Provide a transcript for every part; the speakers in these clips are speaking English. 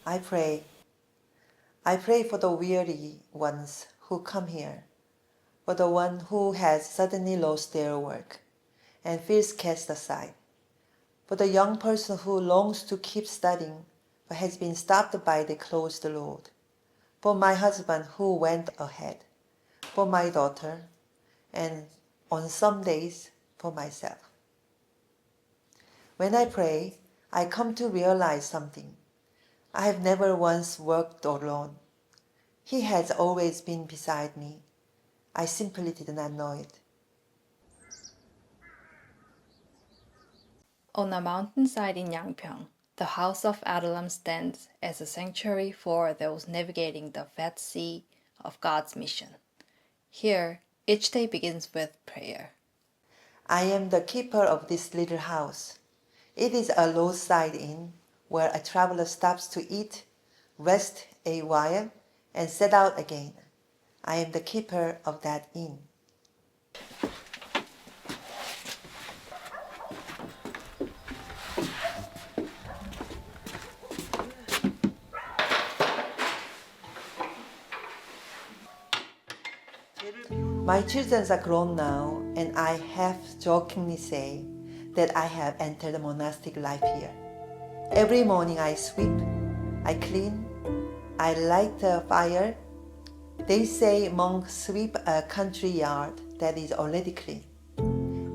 I pray. I pray for the weary ones who come here, for the one who has suddenly lost their work and feels cast aside, for the young person who longs to keep studying but has been stopped by the closed road, for my husband who went ahead, for my daughter, and on some days for myself. When I pray, I come to realize something. I have never once worked alone. He has always been beside me. I simply did not know it. On a mountainside in Yangpyeong, the House of Adullam stands as a sanctuary for those navigating the vast sea of God's mission. Here, each day begins with prayer. I am the keeper of this little house. It is a roadside inn where a traveler stops to eat, rest a while, and set out again. I am the keeper of that inn. My children are grown now, and I half jokingly say that I have entered the monastic life here. Every morning I sweep, I clean, I light the fire. They say monks sweep a country yard that is already clean,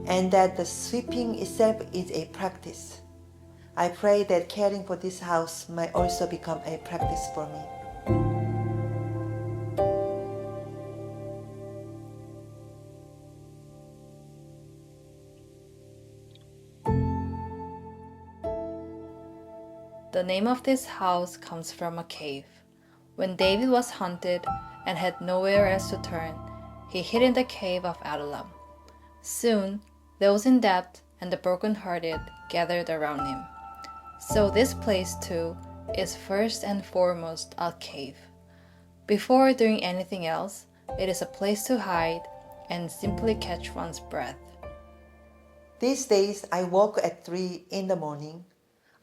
and that the sweeping itself is a practice. I pray that caring for this house might also become a practice for me. The name of this house comes from a cave. When David was hunted and had nowhere else to turn, he hid in the cave of Adullam. Soon, those in debt and the broken-hearted gathered around him. So this place too is first and foremost a cave. Before doing anything else, it is a place to hide and simply catch one's breath. These days I woke at 3 in the morning.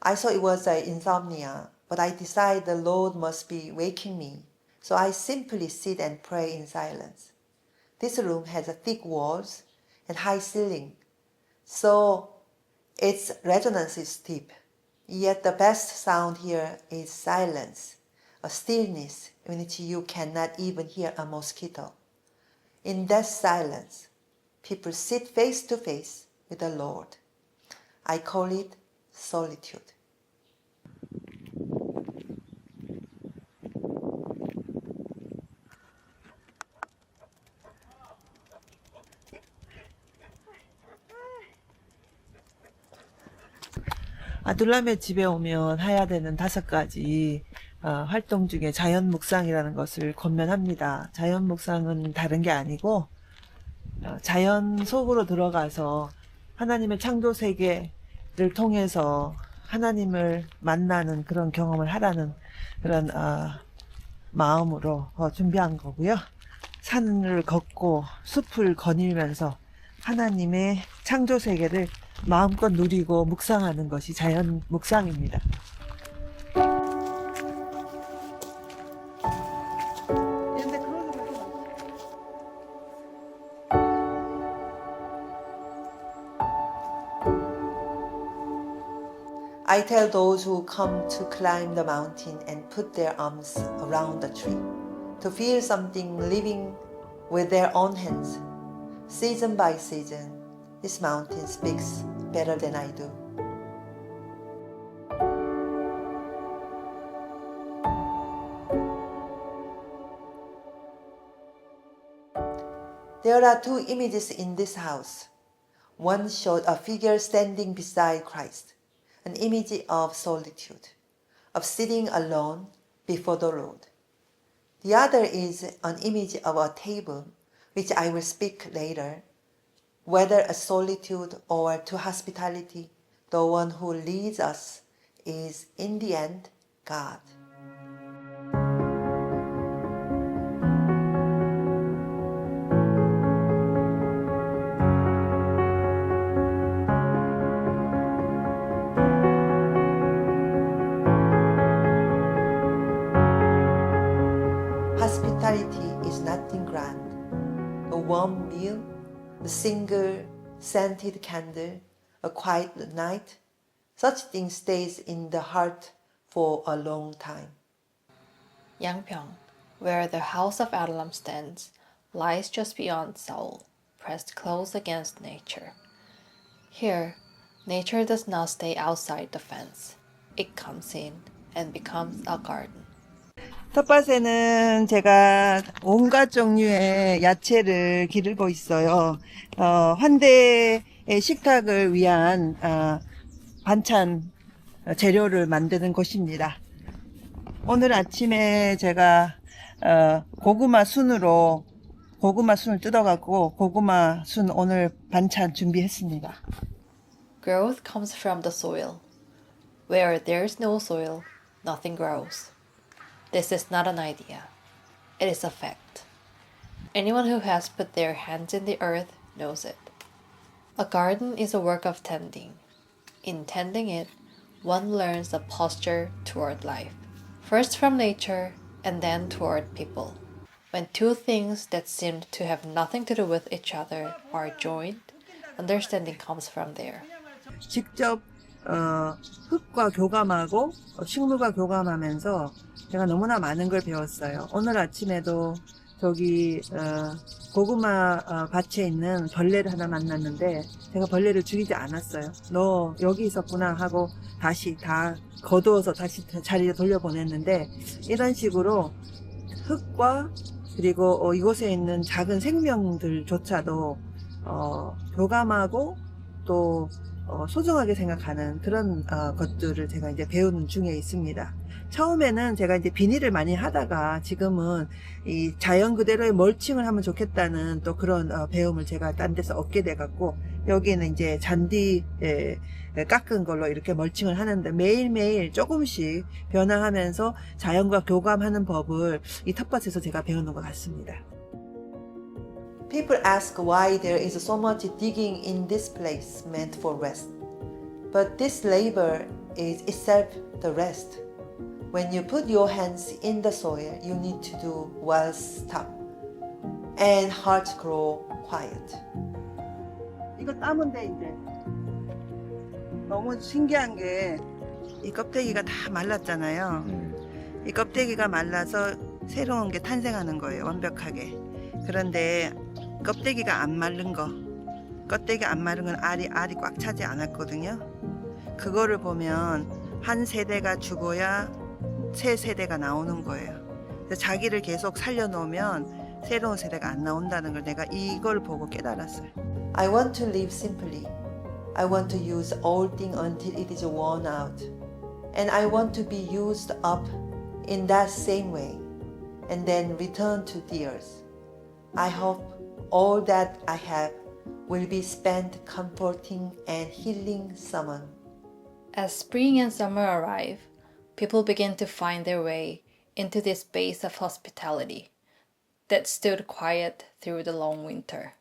I thought it was insomnia, but I decided the Lord must be waking me, so I simply sit and pray in silence. This room has thick walls and high ceiling, so its resonance is deep. Yet the best sound here is silence, a stillness in which you cannot even hear a mosquito. In that silence, people sit face to face with the Lord. I call it solitude. 아둘람의 집에 오면 해야 되는 5가지 활동 중에 자연 묵상이라는 것을 권면합니다. 자연 묵상은 다른 게 아니고 자연 속으로 들어가서 하나님의 창조 세계를 통해서 하나님을 만나는 그런 경험을 하라는 그런 마음으로 준비한 거고요. 산을 걷고 숲을 거닐면서 하나님의 창조 세계를 마음껏 누리고 묵상하는 것이 자연 묵상입니다. I tell those who come to climb the mountain and put their arms around the tree, to feel something living with their own hands. Season by season, this mountain speaks better than I do. There are 2 images in this house. One showed a figure standing beside Christ, an image of solitude, of sitting alone before the Lord. The other is an image of a table, which I will speak later. Whether a solitude or to hospitality, the one who leads us is, in the end, God. Hospitality is nothing grand. A warm meal, a single scented candle, a quiet night, such things stays in the heart for a long time. Yangpyeong, where the House of Adullam stands, lies just beyond Seoul, pressed close against nature. Here, nature does not stay outside the fence. It comes in and becomes a garden. 텃밭에는 제가 온갖 종류의 야채를 기르고 있어요. 환대의 식탁을 위한 반찬 재료를 만드는 곳입니다. 오늘 아침에 제가 고구마 순을 뜯어갖고 고구마 순 오늘 반찬 준비했습니다. Growth comes from the soil. Where there's no soil, nothing grows. This is not an idea. It is a fact. Anyone who has put their hands in the earth knows it. A garden is a work of tending. In tending it, one learns the posture toward life, first from nature and then toward people. When two things that seemed to have nothing to do with each other are joined, understanding comes from there. 직접 흙과 교감하고 식물과 교감하면서 제가 너무나 많은 걸 배웠어요. 오늘 아침에도 저기 고구마 밭에 있는 벌레를 하나 만났는데 제가 벌레를 죽이지 않았어요. 너 여기 있었구나 하고 다시 다 거두어서 다시 자리에 돌려보냈는데, 이런 식으로 흙과 그리고 이곳에 있는 작은 생명들조차도 교감하고 또 소중하게 생각하는 그런 것들을 제가 이제 배우는 중에 있습니다. 처음에는 제가 이제 비닐을 많이 하다가 지금은 이 자연 그대로의 멀칭을 하면 좋겠다는 또 그런 배움을 제가 딴 데서 얻게 돼 갖고 여기는 이제 잔디 깎은 걸로 이렇게 멀칭을 하는데 매일매일 조금씩 변화하면서 자연과 교감하는 법을 이 텃밭에서 제가 배우는 것 같습니다. People ask why there is so much digging in this place meant for rest. But this labor is itself the rest. When you put your hands in the soil, you need to do well stop and heart grow quiet. 이거 따면 돼 이제. 너무 신기한 게 이 껍데기가 다 말랐잖아요. 이 껍데기가 말라서 새로운 게 탄생하는 거예요, 완벽하게. 그런데 껍데기가 안 마른 거, 껍데기 안 마른 건 알이 꽉 차지 않았거든요. 그거를 보면 한 세대가 죽어야 새 세대가 나오는 거예요. 자기를 계속 살려놓으면 새로운 세대가 안 나온다는 걸 내가 이걸 보고 깨달았어요. I want to live simply. I want to use all things until it is worn out. And I want to be used up in that same way and then return to the earth. I hope all that I have will be spent comforting and healing someone. As spring and summer arrive, people begin to find their way into this space of hospitality that stood quiet through the long winter.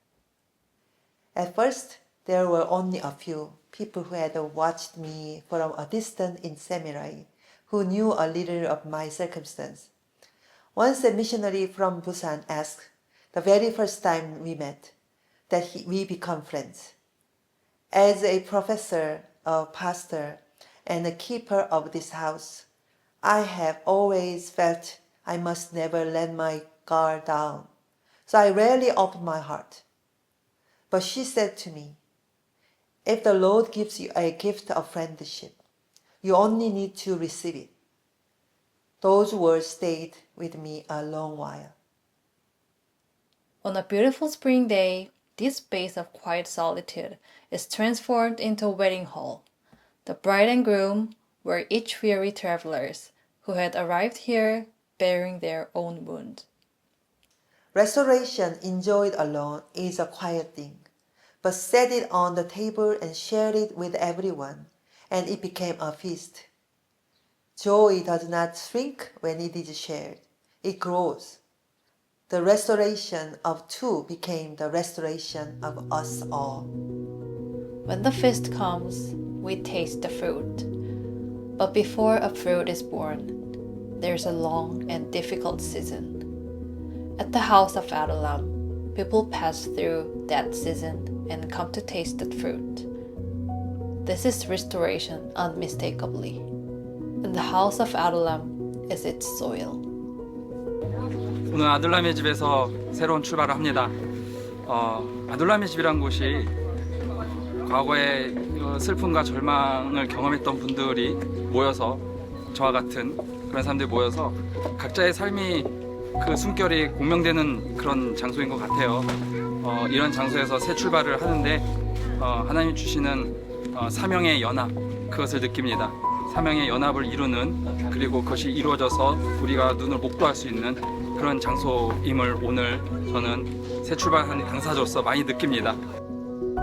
At first, there were only a few people who had watched me from a distance in seminary, who knew a little of my circumstance. Once a missionary from Busan asked, the very first time we met, that we become friends. As a professor, a pastor, and a keeper of this house, I have always felt I must never let my guard down, so I rarely opened my heart. But she said to me, if the Lord gives you a gift of friendship, you only need to receive it. Those words stayed with me a long while. On a beautiful spring day, this space of quiet solitude is transformed into a wedding hall. The bride and groom were each weary travelers who had arrived here bearing their own wounds. Restoration enjoyed alone is a quiet thing, but set it on the table and share it with everyone, and it became a feast. Joy does not shrink when it is shared, it grows. The restoration of two became the restoration of us all. When the feast comes, we taste the fruit. But before a fruit is born, there's a long and difficult season. At the House of Adullam, people pass through that season and come to taste the fruit. This is restoration unmistakably, and the House of Adullam is its soil. 오늘 아둘람의 집에서 새로운 출발을 합니다. 아둘람의 집이란 곳이 과거에 슬픔과 절망을 경험했던 분들이 모여서 저와 같은 그런 사람들이 모여서 각자의 삶이 그 숨결이 공명되는 그런 장소인 것 같아요. 이런 장소에서 새 출발을 하는데 하나님 주시는 사명의 연합 그것을 느낍니다. 사명의 연합을 이루는 그리고 그것이 이루어져서 우리가 눈을 목도할 수 있는 그런 장소임을 오늘 저는 새 출발하는 당사자로서 많이 느낍니다.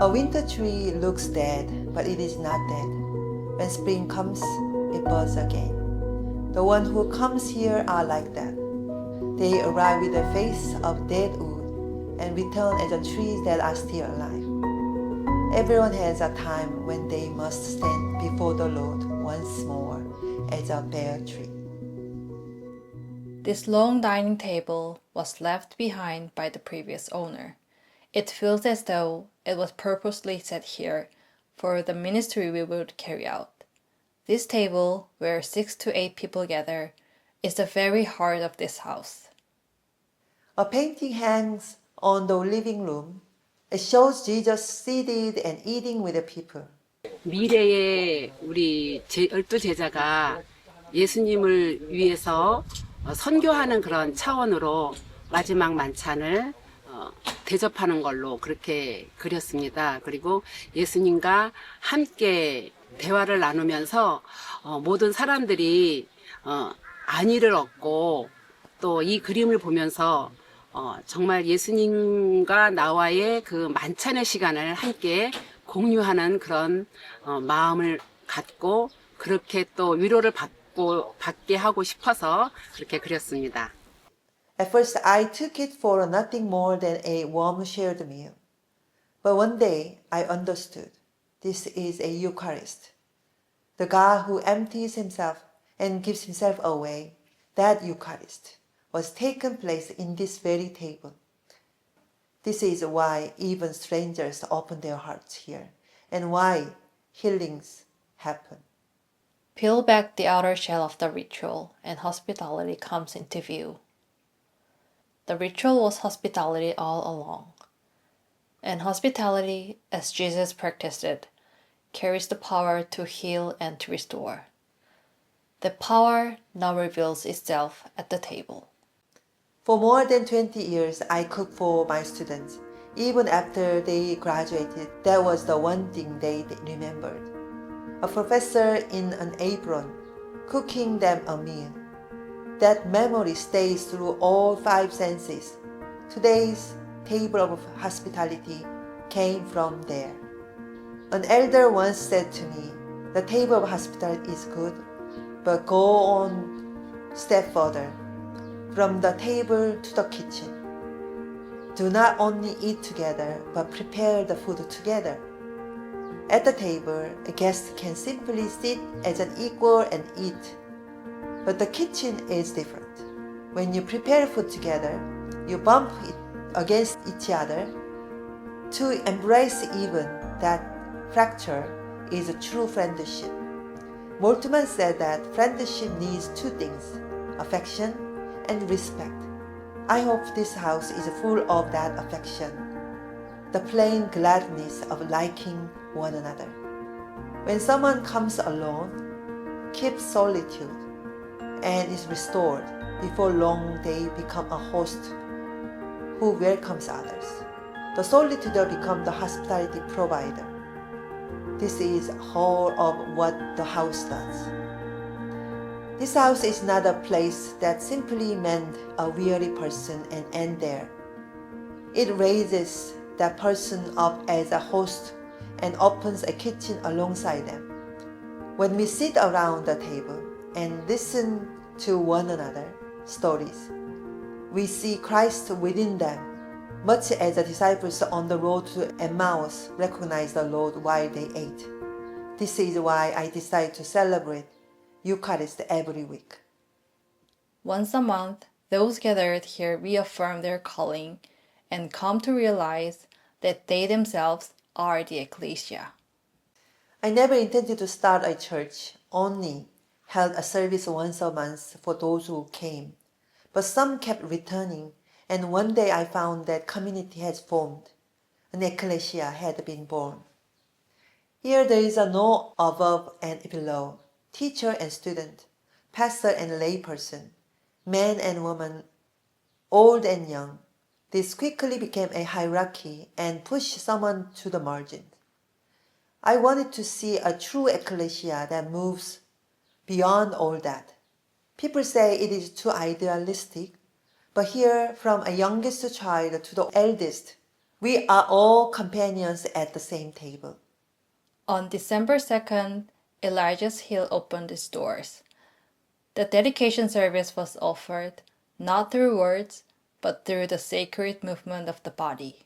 A winter tree looks dead, but it is not dead. When spring comes, it buds again. The ones who comes here are like that. They arrive with the face of dead wood and return as the trees that are still alive. Everyone has a time when they must stand before the Lord once more as a bare tree. This long dining table was left behind by the previous owner. It feels as though it was purposely set here for the ministry we would carry out. This table, where 6 to 8 people gather, is the very heart of this house. A painting hangs on the living room. It shows Jesus seated and eating with the people. 미래의 우리 12 제자가 예수님을 위해서 선교하는 그런 차원으로 마지막 만찬을 대접하는 걸로 그렇게 그렸습니다. 그리고 예수님과 함께 대화를 나누면서 모든 사람들이 안위를 얻고 또 이 그림을 보면서 정말 예수님과 나와의 그 만찬의 시간을 함께 공유하는 그런 마음을 갖고 그렇게 또 위로를 받게 하고 싶어서 그렇게 그렸습니다. At first, I took it for nothing more than a warm shared meal. But one day, I understood this is a Eucharist. The God who empties himself and gives himself away, that Eucharist, was taken place in this very table. This is why even strangers open their hearts here, and why healings happen. Peel back the outer shell of the ritual, and hospitality comes into view. The ritual was hospitality all along. And hospitality, as Jesus practiced it, carries the power to heal and to restore. The power now reveals itself at the table. For more than 20 years, I cooked for my students. Even after they graduated, that was the one thing they remembered. A professor in an apron, cooking them a meal. That memory stays through all 5 senses. Today's table of hospitality came from there. An elder once said to me, the table of hospitality is good, but go on step further, from the table to the kitchen. Do not only eat together, but prepare the food together. At the table, a guest can simply sit as an equal and eat. But the kitchen is different. When you prepare food together, you bump it against each other. To embrace even that fracture is a true friendship. Moltmann said that friendship needs 2 things, affection and respect. I hope this house is full of that affection, the plain gladness of liking one another. When someone comes alone, keeps solitude, and is restored, before long they become a host who welcomes others. The solitude becomes the hospitality provider. This is whole of what the house does. This house is not a place that simply mend a weary person and end there. It raises that person up as a host and opens a kitchen alongside them. When we sit around the table and listen to one another stories, we see Christ within them, much as the disciples on the road to Emmaus recognized the Lord while they ate. This is why I decided to celebrate Eucharist every week. Once a month, those gathered here reaffirm their calling and come to realize that they themselves are the ecclesia. I never intended to start a church, only held a service once a month for those who came. But some kept returning, and one day I found that community has formed. An ecclesia had been born. Here there is a no above and below, teacher and student, pastor and layperson, man and woman, old and young. This quickly became a hierarchy and pushed someone to the margin. I wanted to see a true ecclesia that moves beyond all that. People say it is too idealistic, but here, from a youngest child to the eldest, we are all companions at the same table. On December 2nd, Elijah's Hill opened its doors. The dedication service was offered not through words, but through the sacred movement of the body.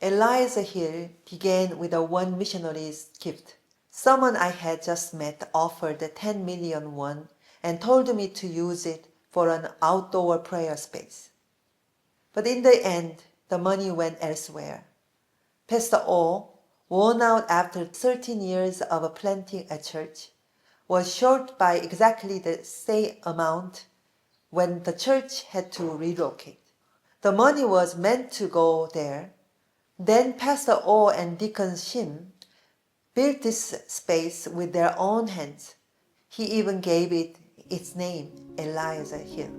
Elijah's Hill began with a one missionary's gift. Someone I had just met offered 10 million won and told me to use it for an outdoor prayer space. But in the end, the money went elsewhere. Pastor O, worn out after 13 years of planting a church, was short by exactly the same amount when the church had to relocate. The money was meant to go there. Then Pastor O and Deacon Shim built this space with their own hands. He even gave it its name, Elijah's Hill.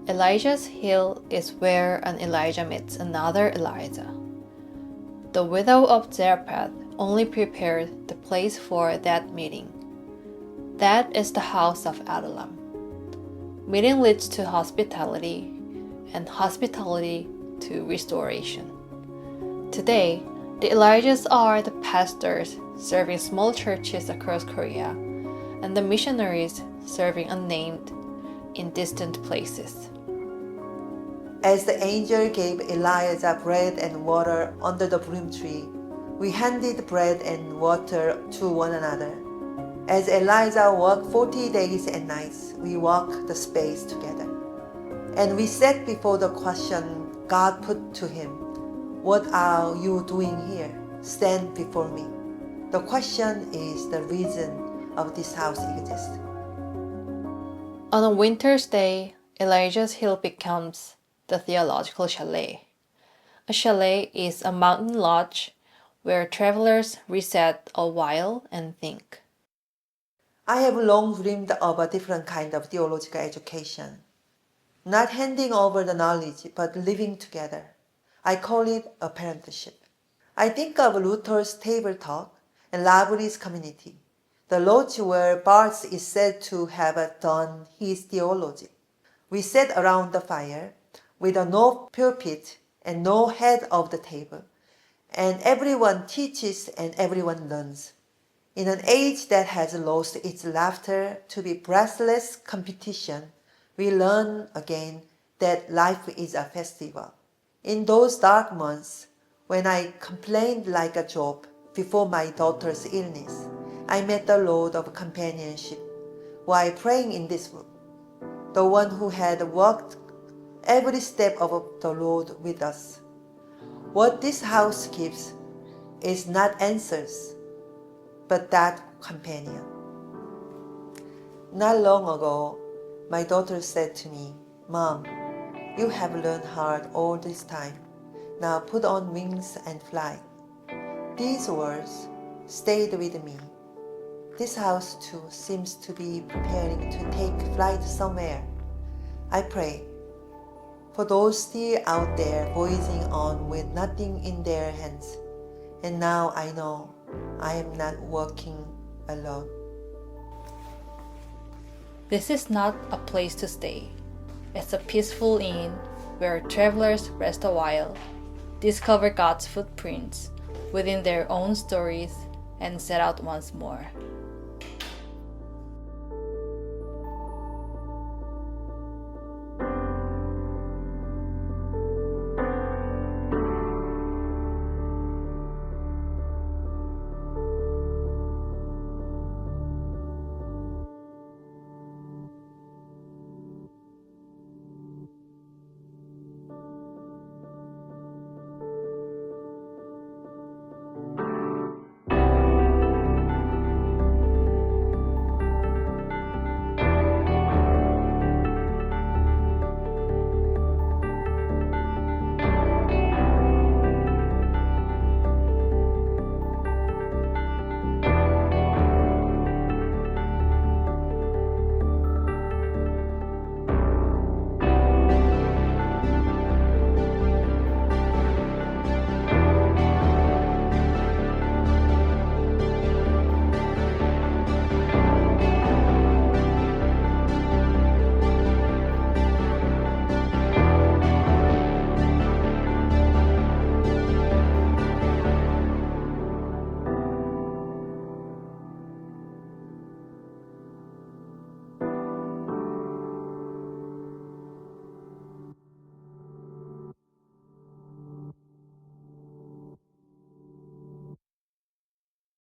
Elijah's Hill is where an Elijah meets another Elijah. The widow of Zarephath only prepared the place for that meeting. That is the House of Adullam. Meeting leads to hospitality, and hospitality to restoration. Today, the Elijahs are the pastors serving small churches across Korea, and the missionaries serving unnamed in distant places. As the angel gave Elijah bread and water under the broom tree, we handed bread and water to one another. As Elijah walked 40 days and nights, we walked the space together. And we sat before the question God put to him, "What are you doing here? Stand before me." The question is the reason of this house exists. On a winter's day, Elijah's Hill becomes the theological chalet. A chalet is a mountain lodge where travelers reset a while and think. I have long dreamed of a different kind of theological education. Not handing over the knowledge, but living together. I call it a parentship. I think of Luther's table talk and Lavri's community, the lodge where Barth is said to have done his theology. We sat around the fire with no pulpit and no head of the table, and everyone teaches and everyone learns. In an age that has lost its laughter to be breathless competition, we learn again that life is a festival. In those dark months, when I complained like a Job before my daughter's illness, I met the Lord of companionship while praying in this room, the one who had walked every step of the road with us. What this house gives is not answers, but that companion. Not long ago, my daughter said to me, "Mom, you have learned hard all this time. Now put on wings and fly." These words stayed with me. This house too seems to be preparing to take flight somewhere. I pray for those still out there voicing on with nothing in their hands. And now I know I am not walking alone. This is not a place to stay. It's a peaceful inn where travelers rest a while, discover God's footprints within their own stories, and set out once more.